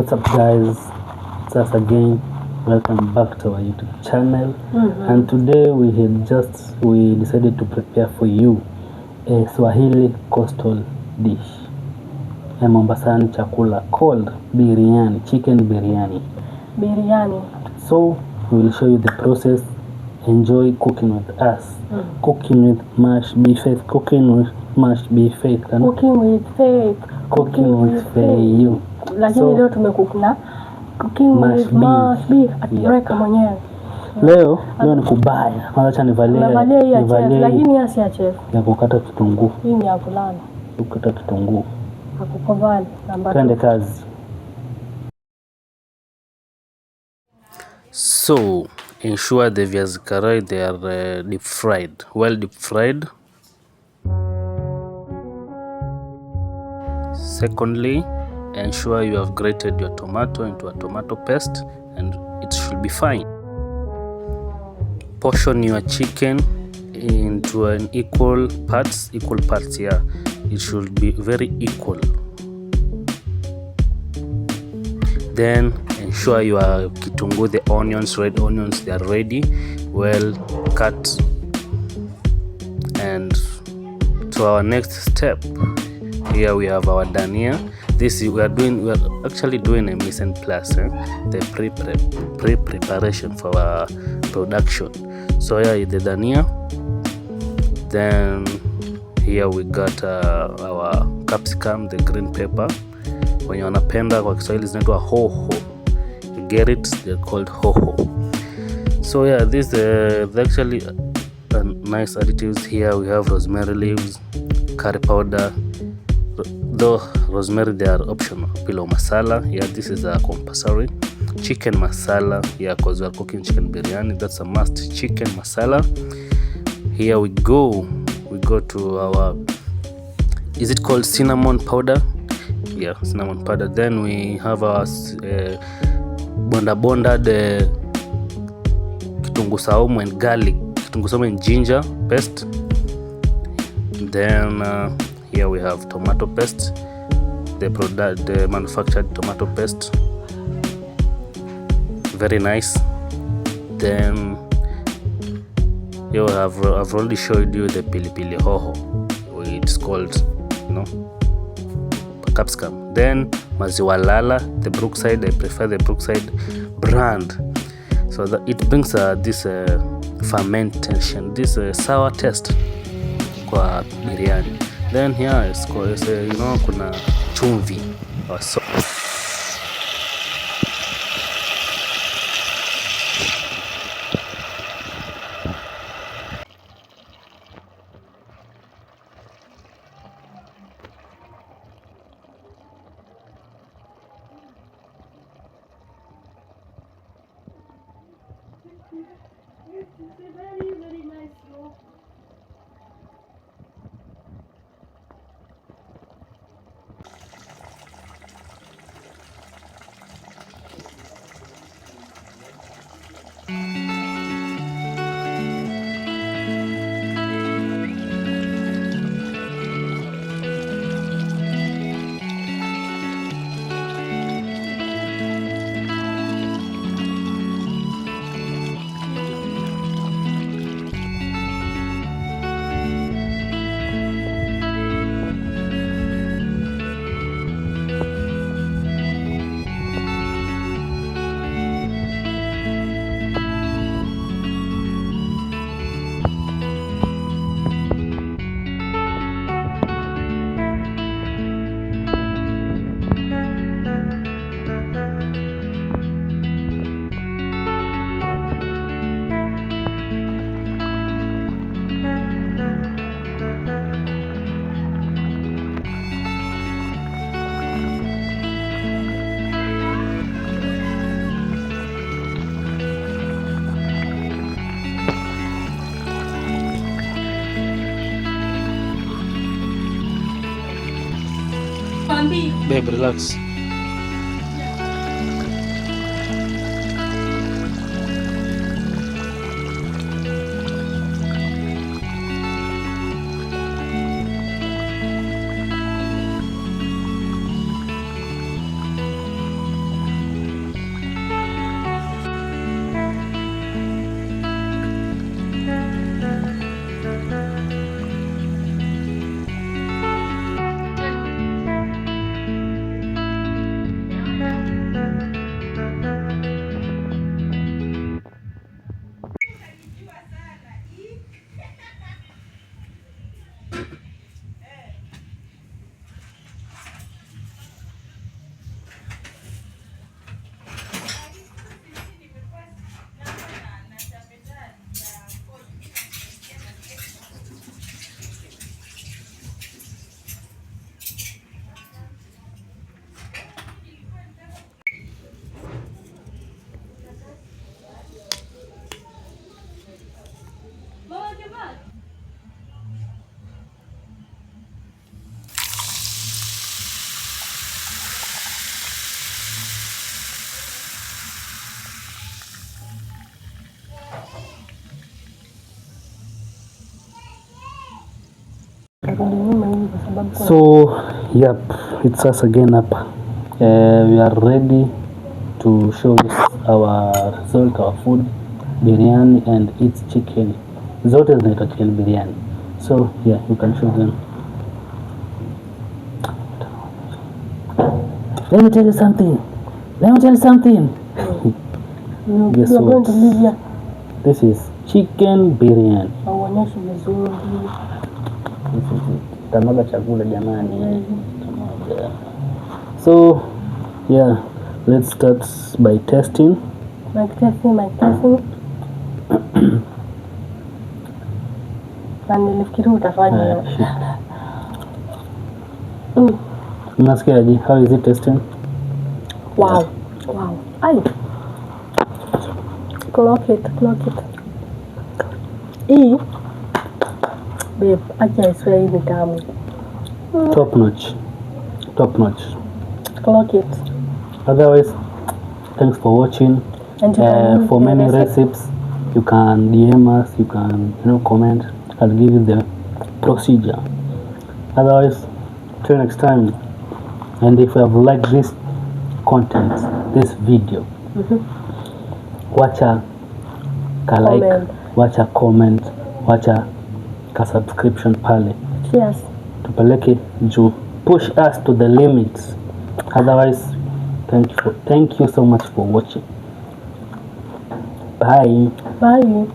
What's up guys, it's us again. Welcome back to our YouTube channel. And today we decided to prepare for you a Swahili coastal dish, a Mombasani chakula called biryani, chicken biryani. So we will show you the process. Enjoy cooking with us. Cooking with mashed beef, cooking with mashed beef, cooking with faith. Lakini leo tumekukuna cooking with mashed beef atiweka mwenyewe. Leo ni kubaya. Acha nivalie lakini asi ya chef. Ya kukata kitunguu. Hii ni ya kulala. Kukata kitunguu. Hakukubali namba. Twende kazi. So, ensure the viazi karai they are well deep fried. Secondly, ensure you have grated your tomato into a tomato paste and it should be fine. Portion your chicken into an equal parts, yeah. It should be very equal. Then ensure your kitunguu, the onions, red onions, they are ready, well cut. And to our next step, here we have our dania. We are actually doing a mise en place, the pre-preparation for our production. So here is the dania. Then here we got our capsicum, the green pepper. When you wanapenda kwa Kiswahili zinaitwa hoho. You get it? They're called hoho. So yeah, this actually nice additives. Here we have rosemary leaves, curry powder. Though rosemary they are optional. Pillow masala, yeah, this is a compulsory. Chicken masala, yeah, because we are cooking chicken biryani, that's a must. Chicken masala. Here we go to our, is it called cinnamon powder? Yeah, cinnamon powder. Then we have our the kitunguu saumu and garlic, kitunguu saumu and ginger paste. Then here we have tomato paste, the manufactured tomato paste, very nice. Then here I've already showed you the pilipili hoho, it's called, capsicum. Then maziwa lala, the Brookside. I prefer the Brookside brand, so that it brings this fermentation, this sour taste kwa biryani. Then here is kuna chumvi or so. Very nice. Babe, relax. nitarudi nyuma hivi kwa sababu So yep, it's us again hapa. We are ready to show you our result, our food, biryani and its chicken. Zote zinaitwa chicken biryani. So yeah, you can show them. Let me tell you something. Guess you're going to what? leave here. This is chicken biryani. Hauonyeshi vizuri. Tamaga chakula jamani. So yeah, let's start by testing. Mic testing. Na nilifikiri utafanya. Unasikiaje? How is it tasting? Wow. Ai. Clock it. Hii babe, acha isiwe hii ni tamu. Top notch. Clock it. Otherwise, thanks for watching. And you can For use many the recipes, you can DM us, you can comment. I'll give you the procedure. Otherwise, till next time. And if you have liked this content, this video, wacha ka like, Comment. wacha comment, wacha ka subscription pale. Cheers. Tupeleke juu. Push us to the limits. Otherwise, thank you so much for watching. Bye. Bye.